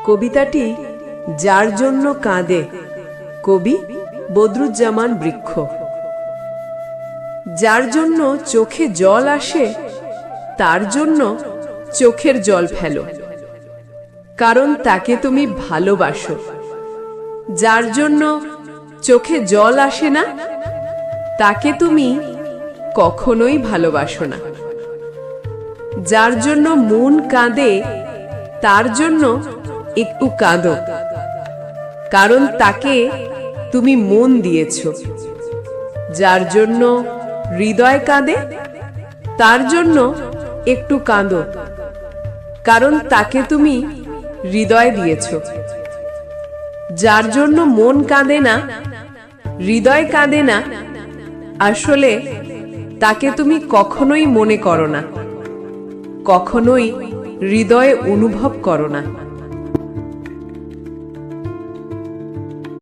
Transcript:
কবিতাটি যার জন্য কাঁদে, কবি বদরুজ্জামান বৃক্ষ। যার জন্য চোখে জল আসে তার জন্য চোখের জল ফেলো, কারণ তাকে তুমি ভালোবাসো। যার জন্য চোখে জল আসে না তাকে তুমি কখনোই ভালোবাসো না। যার জন্য মন কাঁদে তার জন্য একটু কাঁদো, কারণ তাকে তুমি মন দিয়েছ। যার জন্য হৃদয় কাঁদে তার জন্য একটু কাঁদো, কারণ তাকে তুমি হৃদয় দিয়েছ। যার জন্য মন কাঁদে না, হৃদয় কাঁদে না, আসলে তাকে তুমি কখনোই মনে করো না, কখনোই হৃদয়ে অনুভব করো না।